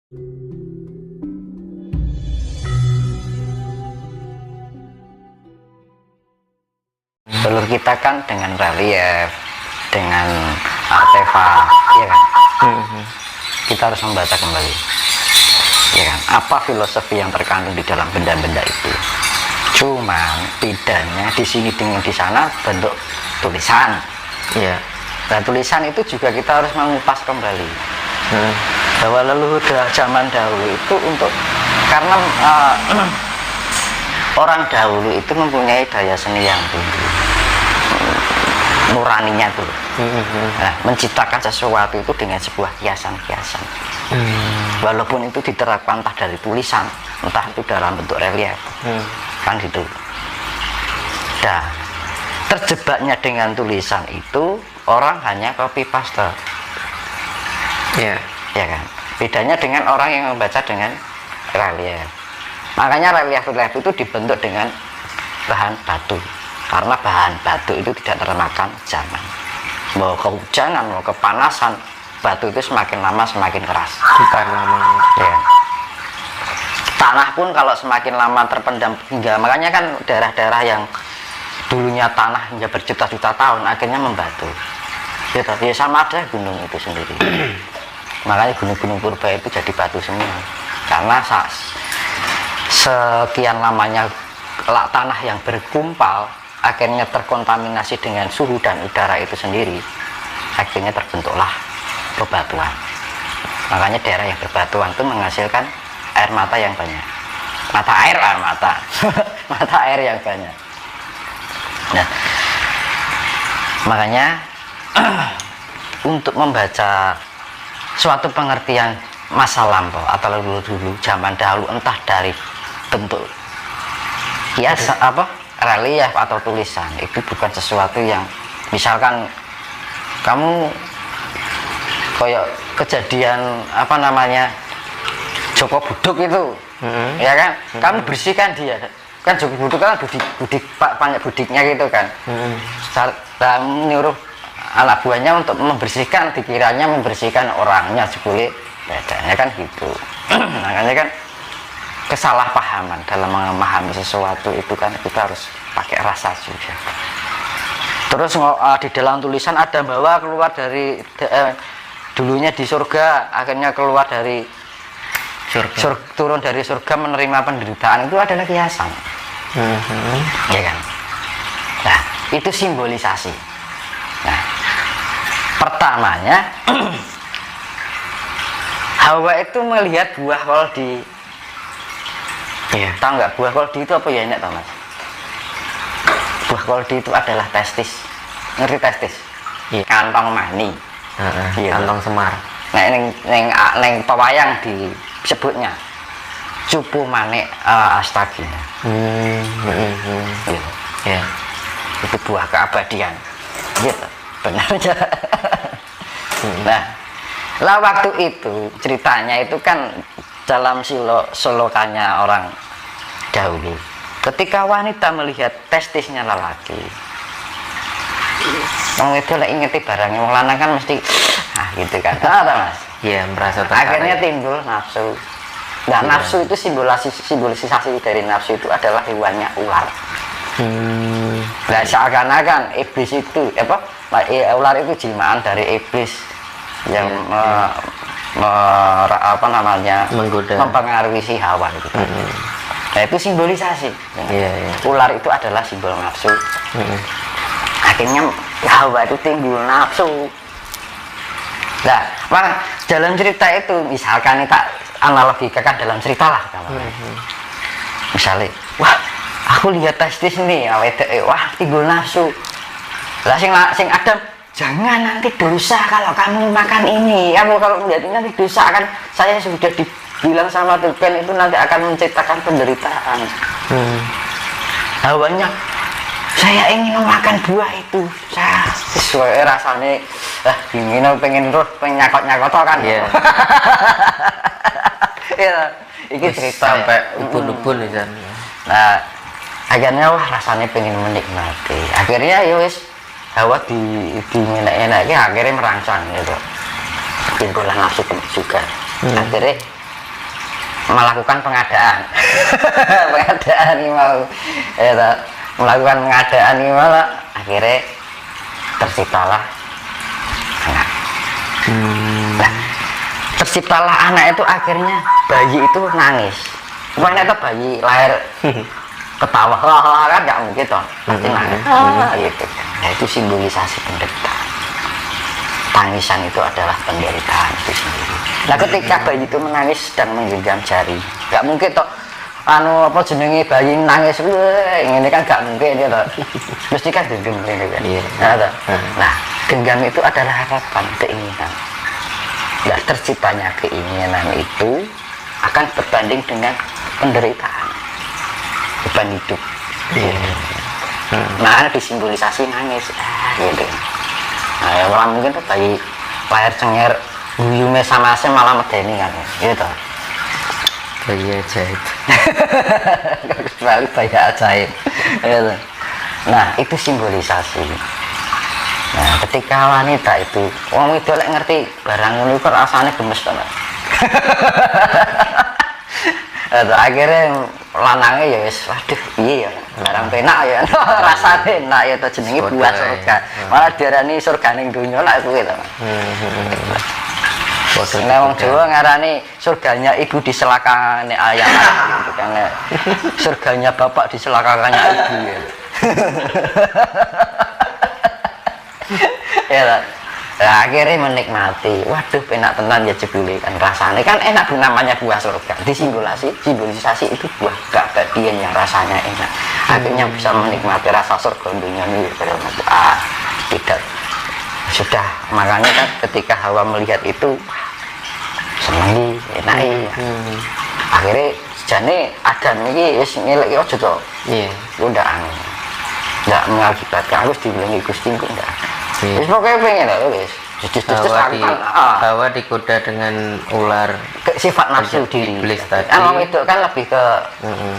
Jalur kita kan dengan relief, dengan artefak, ya kan? Kita harus membaca kembali, ya kan? Apa filosofi yang terkandung di dalam benda-benda itu? Cuman bedanya di sini dengan di sana bentuk tulisan, ya. Dan tulisan itu juga kita harus mengupas kembali bahwa leluhur zaman dahulu itu karena orang dahulu itu mempunyai daya seni yang tinggi, nuraninya tuh, nah, menciptakan sesuatu itu dengan sebuah kiasan-kiasan, walaupun itu diterapkan entah dari tulisan, entah itu dalam bentuk relief, kan gitu. Nah, terjebaknya dengan tulisan itu orang hanya copy paste, ya kan. Bedanya dengan orang yang membaca dengan relief. Makanya relief itu dibentuk dengan bahan batu, karena bahan batu itu tidak termakan zaman. Mau kehujanan, mau kepanasan, batu itu semakin lama semakin keras. Bukan lama. Ya. Tanah pun kalau semakin lama terpendam hingga, makanya kan daerah-daerah yang dulunya tanah hingga berjuta-juta tahun akhirnya membatu. Ya, tapi sama ada gunung itu sendiri. Makanya gunung-gunung purba itu jadi batu semua, karena sekian lamanya tanah yang bergumpal akhirnya terkontaminasi dengan suhu dan udara itu sendiri, akhirnya terbentuklah bebatuan. Makanya daerah yang berbatuan itu menghasilkan air mata yang banyak, mata air yang banyak. Nah, makanya untuk membaca suatu pengertian masa lampau atau dulu zaman dahulu, entah dari bentuk hias relief atau tulisan, itu bukan sesuatu yang misalkan kamu kayak kejadian Joko Buduk itu, ya kan, kamu bersihkan dia kan. Joko Buduk kan banyak budiknya gitu kan, nyuruh anak buahnya untuk membersihkan, dikiranya membersihkan orangnya, jebule bedanya kan gitu. Makanya kan kesalahpahaman dalam memahami sesuatu itu kan kita harus pakai rasa juga. Terus di dalam tulisan ada bahwa keluar dari dulunya di surga, akhirnya keluar dari surga, turun dari surga menerima penderitaan, itu adalah kiasan, ya kan. Nah, itu simbolisasi. Nah, pertamanya Hawa itu melihat buah koldi. Ya. Tahu nggak buah koldi itu apa ya, enak tau mas? Buah koldi itu adalah testis. Ngerti testis? Iya. Kantong mani. Iya, kantong semar. Nah, neng pewayang disebutnya cupu manik astagina. Gitu. Ya. Itu buah keabadian. Gitu. Benarnya. Nah, waktu itu ceritanya itu kan dalam solokannya orang dahulu, ketika wanita melihat testisnya lelaki, wong itu lah ingeti barangnya, wong lanang kan mesti gitu kan, mas? Iya, merasa tertarik. Akhirnya timbul nafsu. Nah, nafsu itu simbolisasi dari nafsu itu adalah hewannya ular. Nah, seakan-akan iblis itu ular itu jelmaan dari iblis yang menggoda, mempengaruhi si Hawa gitu. Nah, itu simbolisasi. Ular itu adalah simbol nafsu. Akhirnya Hawa itu timbul nafsu. Nah, maka dalam cerita itu misalkan kita analogikan dalam cerita lah, misalnya, wah, aku lihat testis nih, wah, timbul nafsu. Lah sing Adam, jangan, nanti dosa kalau kamu makan ini. Kamu kalau melihat ini nanti dosa, kan saya sudah dibilang sama Tuhan itu nanti akan menciptakan penderitaan. Hawanya, saya ingin memakan buah itu. Saya sesuai rasanya, pengen nyakot kan. Iya. Ya, ini cerita sampai ubun-ubun ya. Nah, akhirnya wah rasanya pengen menikmati. Akhirnya ya wis Hawa enak-enaknya akhirnya merangsang gitu, timbulan nafsu juga. Akhirnya melakukan pengadaan. Pengadaan ini mau ya toh, melakukan pengadaan ini malah akhirnya terciptalah anak. Nah, terciptalah anak itu akhirnya bayi itu nangis. Bukan itu bayi lahir ketawa kan nggak mungkin toh, pasti nangis. Gitu. Nah, itu simbolisasi penderitaan. Tangisan itu adalah penderitaan itu sendiri. Nah, ketika bayi itu menangis dan menggenggam jari, nggak mungkin toh anu apa jenenge bayi nangis ini kan nggak mungkin ya toh. Mesti kan genggam ini kan. Nah, genggam itu adalah harapan, keinginan. Nah, terciptanya keinginan itu akan berbanding dengan penderitaan, beban hidup. Nah, disimbolisasi nangis, gitu. Nah, ya malah mungkin tuh bayi lahir cenger, buyume sama asem malah medeni kan, gitu. Bayi ajaib. Kecuali bayi ajaib, gitu. Nah, itu simbolisasi. Nah, ketika wanita itu, wong itu lek ngerti barang ngono iku rasane gemes to. Akhirnya lanangnya ya wis waduh iya ya barang penak ya rasane enak ya to jenenge buah surga. Malah diarani surganing donya lak kuwi to. Nah, wong Jawa ngarani surganya ibu di selakane ayam gitu kan. Surganya bapak di selakakannya ibu ya. Ya lah. Nah, akhirnya menikmati, waduh penak tenan ya jebule kan rasanya kan enak namanya buah surga. Simbolisasi itu buah keabadian yang rasanya enak. Akhirnya bisa menikmati rasa surga dunia ini tidak sudah, makanya kan ketika Hawa melihat itu seneng enak akhirnya jane Adam ini wis ngelek aja to. Iya. Udah anu. Enggak mengakibatkan harus dibilangi Gusti kok enggak. Wis pokoke pengen lho wis. Hawa digoda dengan ular sifat nafsu diri. Iblis tadi. Emang itu kan lebih ke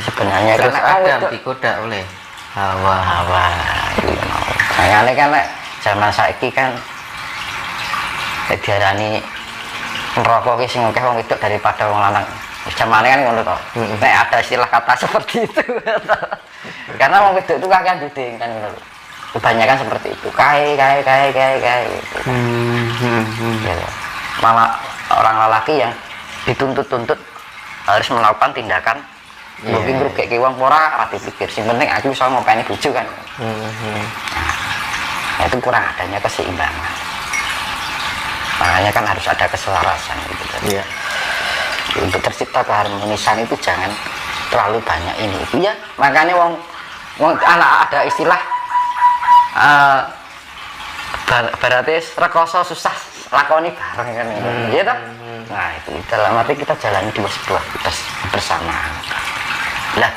sebenarnya terus karena Adam digoda oleh Hawa. Makanya kan zaman saiki kan diarani neraka ki sing akeh wong wedok daripada wong lanang. Zamane kan ngono to. Nek ada istilah kata seperti itu. Karena wong wedok itu kakek duding kan ngono. Kebanyakan seperti itu, kai gitu. Malah orang lelaki yang dituntut-tuntut harus melakukan tindakan mungkin ngrugek wong ora dipikir, sing penting aku iso ngopeni bojo kan. Nah, itu kurang adanya keseimbangan. Makanya kan harus ada keselarasan gitu kan. Iya. Untuk tercipta keharmonisan itu jangan terlalu banyak ini itu ya. Makanya wong anak ada istilah berarti rekoso susah lakoni bareng kan ya toh. Nah itu dalam arti kita jalani dua sebuah bersamaan lah,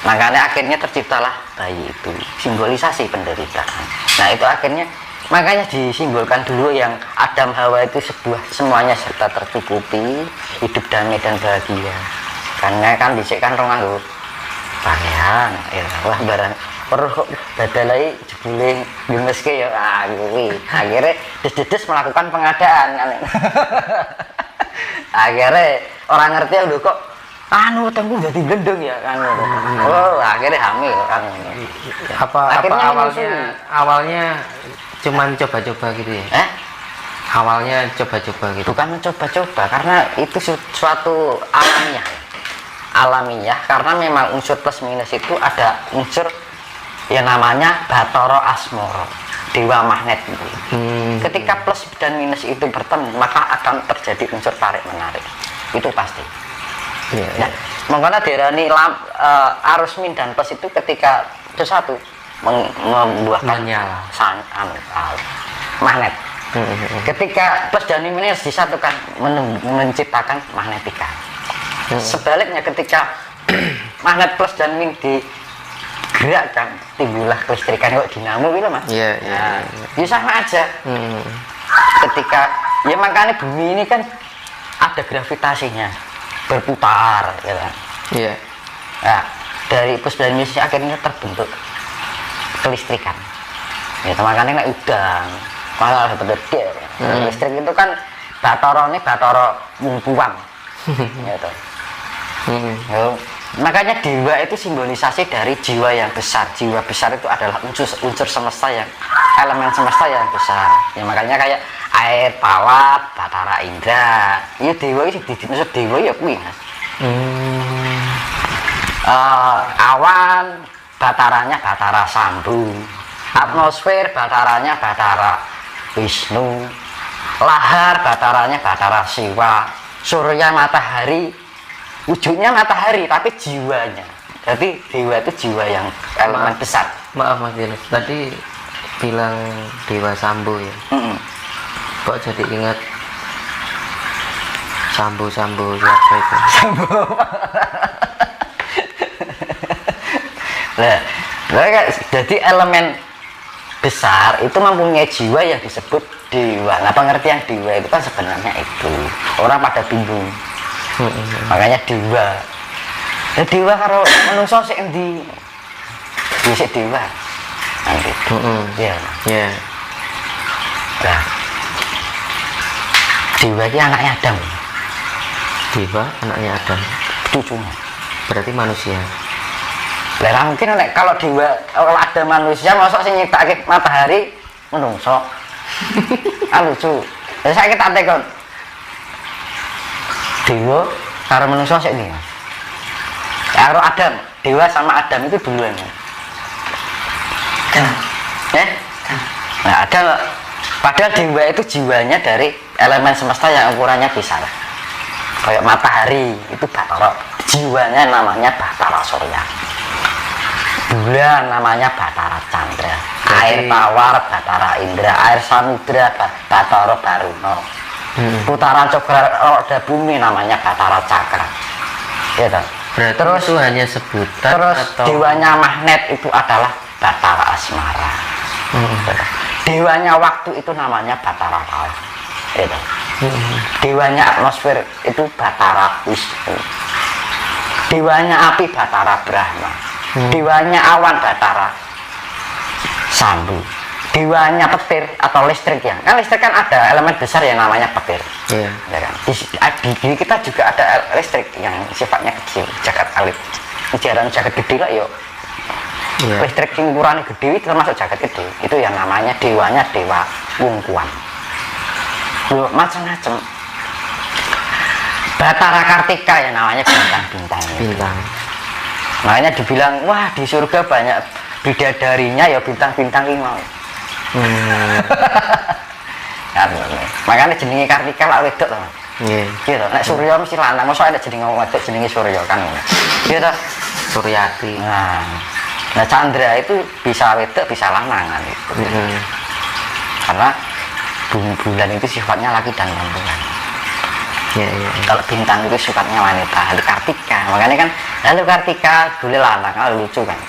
makanya akhirnya terciptalah bayi itu simbolisasi penderitaan. Nah itu akhirnya makanya disimbolkan dulu yang Adam Hawa itu semuanya serta tercukupi, hidup damai dan bahagia. Karena kan disekkan rong nganggo pakaian ya wah barang perlu dadalai jebule gemeske ya kuwi. Akhirnya des melakukan pengadaan kan. Akhirnya orang ngerti lho kok anu tengku jadi gendeng ya kan. Oh, akhirnya hamil kan. Apa awalnya cuman coba-coba gitu ya? Awalnya coba-coba gitu. Bukan mencoba-coba karena itu suatu alamiah karena memang unsur plus minus itu ada unsur yang namanya Batara Asmara, dewa magnet gitu. Ketika plus dan minus itu bertemu maka akan terjadi unsur tarik menarik, itu pasti. Nah, makanya diarani arus min dan plus itu ketika sesuatu membuahkan magnet. Ketika plus dan minus disatukan menciptakan magnetika. Sebaliknya ketika magnet plus dan min digerakkan timbullah kelistrikan kok dinamo gitu mas. Iya. Ya sama aja. Ketika ya makanya bumi ini kan ada gravitasinya berputar ya kan. Iya. Nah, dari plus dan minus akhirnya terbentuk kelistrikan. Ya makanya nek udan malah seperti listrik itu kan batara wumpuan gitu. Oh, makanya dewa itu simbolisasi dari jiwa yang besar. Jiwa besar itu adalah unsur semesta yang elemen semesta yang besar. Ya makanya kayak air, pawat, batara, indra. Ya dewa itu dimaksud dewa ya kuwi Mas. Awan bataranya batara Sambu. Atmosfer bataranya batara Wisnu. Lahar bataranya batara Siwa. Surya matahari wujudnya matahari tapi jiwanya. Jadi dewa itu jiwa yang elemen besar. Maaf Mas Dimas, tadi bilang dewa Sambu ya. Kok jadi ingat Sambu siapa itu? Sambu. Nah, jadi elemen besar itu mempunyai jiwa yang disebut dewa. Nah, pengertian dewa itu kan sebenarnya itu orang pada bingung. Makanya dewa. Ya dewa karo menungso sik endi? Bisa dewa. Nanti. Iya. Iya. Nah. Dewa itu anaknya Adam. Dewa anaknya Adam. Cucunya. Berarti manusia. Lah mungkin kalau dewa kalau ada manusia mosok sing nyiptake matahari menungso. Lucu. Ya saya tak tekon. Dewa karo manusia sik ndi? Karo Adam, dewa sama Adam itu duluan. Nah, ada padahal dewa itu jiwanya dari elemen semesta yang ukurannya besar. Kayak matahari itu Batara, jiwanya namanya Batara Surya. Bulan namanya Batara Chandra. Air tawar Batara Indra, air samudra Batara Baruna. Putaran coklat roda bumi namanya Batara Cakra. Ya toh. Terus itu hanya sebutan terus atau dewanya magnet itu adalah Batara Asmara. Dewanya waktu itu namanya Batara Kala. Ya toh. Dewanya atmosfer itu Batara Wisnu. Dewanya api Batara Brahma. Dewanya awan Batara Sambu. Dewanya petir atau listrik ya. Kan listrik kan ada elemen besar yang namanya petir. Iya. Ya kan? Di diri kita juga ada listrik yang sifatnya kecil, jagat alit. Jarang jagat gede lah yo. Iya. Listrik yang ukurannya gede itu termasuk jagat gede. Itu yang namanya dewanya dewa wungkuan. Macam-macam. Batara Kartika yang namanya bintang-bintang. Bintang. Makanya dibilang wah di surga banyak bidadarinya ya bintang-bintang ini mau. Makanya jenenge Kartika lah wedok to. Iya. Gitu. Nek Surya mesti lanang, mosok ada jenenge wedok jenenge Surya kan. Gitu. Suryati. Nah Chandra itu bisa wedok bisa lanang kan itu. Karena bulan itu sifatnya laki dan perempuan. Iya. Kalau bintang itu sifatnya wanita. Lalu Kartika, makanya kan lalu Kartika boleh lanang, lucu kan.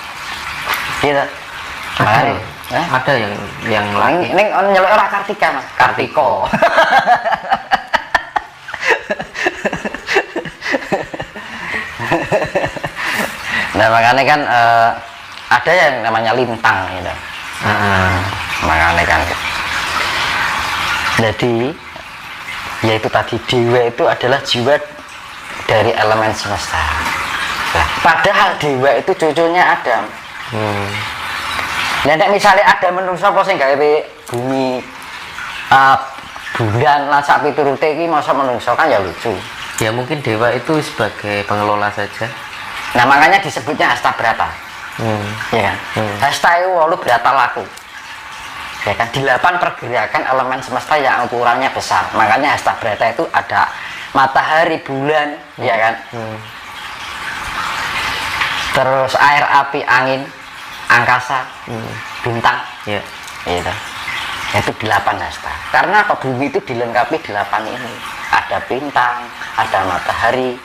Gitu. Makanya ada yang laki. Ini nyeluk ora Kartika Mas, Kartiko. Nah makanya kan ada yang namanya lintang gitu. Makanya kan jadi yaitu tadi dewa itu adalah jiwa dari elemen semesta. Nah, padahal dewa itu cucunya Adam. Nek misalnya ada menungso apa sing gawe bumi bulan lan sak piturute iki masa menungso kan ya lucu. Ya mungkin dewa itu sebagai pengelola saja. Nah makanya disebutnya Hasta Brata. Ya kan? Hasta itu 8 brata laku. Ya kan 8 pergerakan elemen semesta yang ukurannya besar. Makanya Hasta Brata itu ada matahari, bulan, ya kan? Terus air, api, angin, angkasa, bintang, Ya. gitu. Itu 8 hasta. Karena apa bumi itu dilengkapi 8 ini. Ada bintang, ada matahari,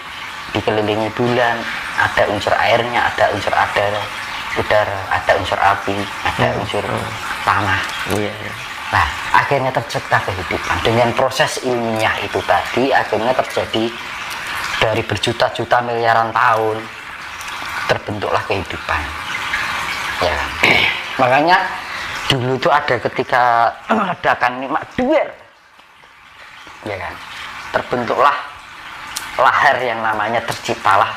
dikelilingi bulan, ada unsur airnya, ada unsur udara, ada unsur api, ada unsur tanah. Iya. Nah, akhirnya tercipta kehidupan. Dengan proses ilmiah itu tadi, akhirnya terjadi dari berjuta-juta miliaran tahun terbentuklah kehidupan. Ya, makanya dulu itu ada ketika ledakan nikmat duer, ya kan, terbentuklah lahir yang namanya terciptalah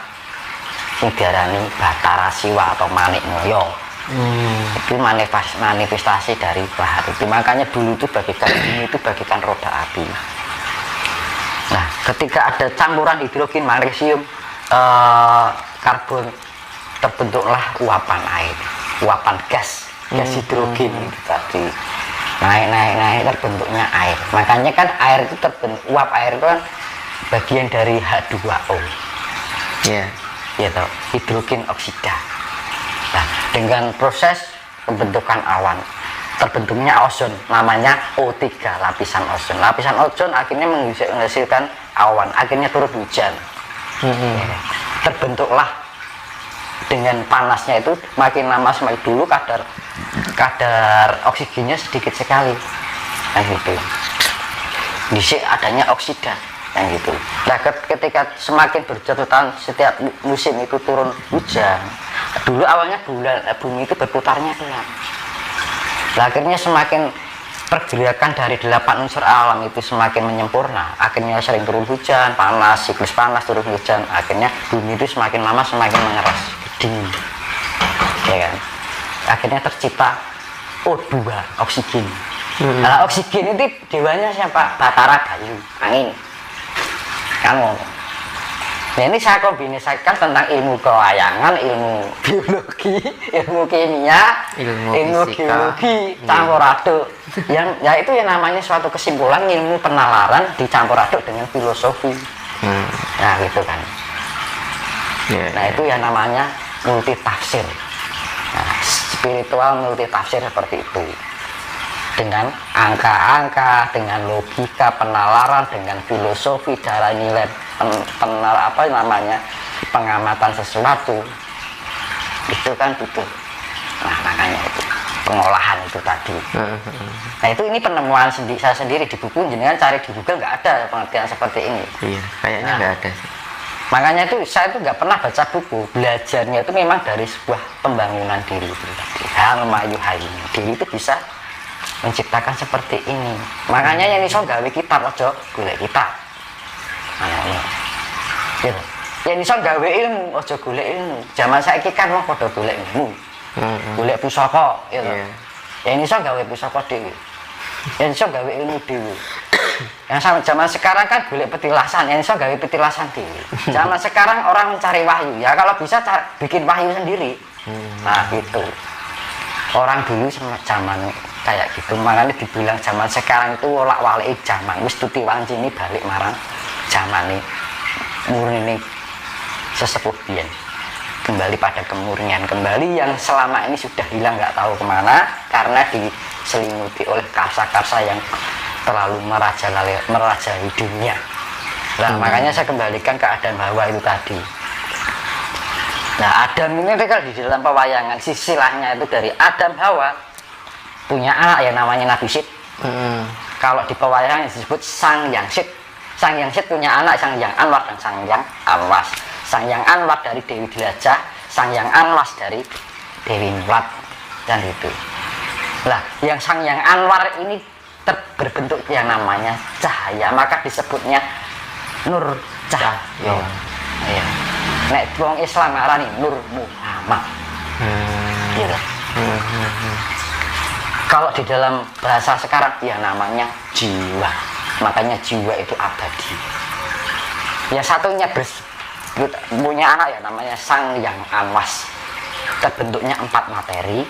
sing diarani Batara Siwa atau Manik Moyo. Itu manifestasi dari bahar itu. Makanya dulu itu bagikan bumi itu bagikan roda api. Nah, ketika ada campuran hidrogen, magnesium, karbon, terbentuklah uapan air, uapan gas hidrogen itu tadi. Naik terbentuknya air. Makanya kan air itu terbentuk, uap air itu kan bagian dari H2O. Iya. Gitu, hidrogen oksida. Nah, dengan proses pembentukan awan terbentuknya ozon, namanya O3, lapisan ozon. Lapisan ozon akhirnya menghasilkan awan, akhirnya turun hujan. Terbentuklah dengan panasnya itu makin lama semakin dulu kadar oksigennya sedikit sekali, kan gitu. Disik adanya oksida, yang gitu. Nah, ketika semakin berjatuhan setiap musim itu turun hujan. Dulu awalnya bumi itu berputarnya pelan. Nah, akhirnya semakin pergerakan dari 8 unsur alam itu semakin menyempurna. Akhirnya sering turun hujan, panas, siklus panas, turun hujan. Akhirnya bumi itu semakin lama semakin mengeras, dingin, ya kan. Akhirnya tercipta O2, oksigen. Nah, oksigen itu dewanya siapa? Batara Bayu, angin. Kan ngomong. Nah, ini saya kombinasikan tentang ilmu kewayangan, ilmu biologi, ilmu kimia, ilmu geologi, campur aduk. Yang ya itu yang namanya suatu kesimpulan ilmu penalaran dicampur aduk dengan filosofi. Nah, gitu kan. Nah, itu yang namanya multi tafsir. Nah, spiritual multi tafsir seperti itu. Dengan angka-angka, dengan logika penalaran, dengan filosofi, cara nilai pengamatan sesuatu, itu kan butuh. Nah, makanya itu pengolahan itu tadi. Nah, itu ini penemuan saya sendiri di buku, jenengan cari di Google nggak ada pengertian seperti ini. Iya, kayaknya nggak ada. Makanya itu saya itu nggak pernah baca buku, belajarnya itu memang dari sebuah pembangunan diri itu tadi. Hal mayu hayini, diri itu bisa menciptakan seperti ini. Makanya yang iso gawe kitab aja golek kitab. Gitu. Yang iso gawe ilmu aja golek ilmu. Zaman saiki kan wong padha golek ilmu. Golek pusaka, gitu. Yang iso gawe pusaka dhewe. Yang iso gawe ilmu dhewe. Yang zaman sekarang kan golek petilasan, yang iso gawe petilasan dhewe. Zaman sekarang orang mencari wahyu. Ya kalau bisa bikin wahyu sendiri. Nah, gitu. Orang dulu sama zaman kayak gitu, makanya dibilang zaman sekarang itu wolak-walik zaman wis tuti wanci ini balik marang zaman ini murni ini sesepuh biyen, kembali pada kemurnian, kembali yang selama ini sudah hilang nggak tahu kemana karena diselimuti oleh karsa-karsa yang terlalu merajai dunia. Nah, makanya saya kembalikan ke Adam Hawa itu tadi. Nah, Adam ini kalau di dalam pewayangan silsilahnya itu dari Adam Hawa punya anak yang namanya Nabi Syed. Kalau di pewayangan disebut Sang Yang Syed. Sang Yang Syed punya anak Sang Yang Anwar dan Sang Yang Anwas. Sang Yang Anwar dari Dewi Dilajah, Sang Yang Anwas dari Dewi Mulat, dan itu. Lah, yang Sang Yang Anwar ini berbentuk yang namanya cahaya, maka disebutnya Nur Cahyo. Iya. Nek wong Islam ngarani Nur Muhammad. Gitu. Kalau di dalam bahasa sekarang ya namanya jiwa. Makanya jiwa itu abadi. Yang satunya punya anak ya namanya Sang Yang Anwas. Terbentuknya 4 materi,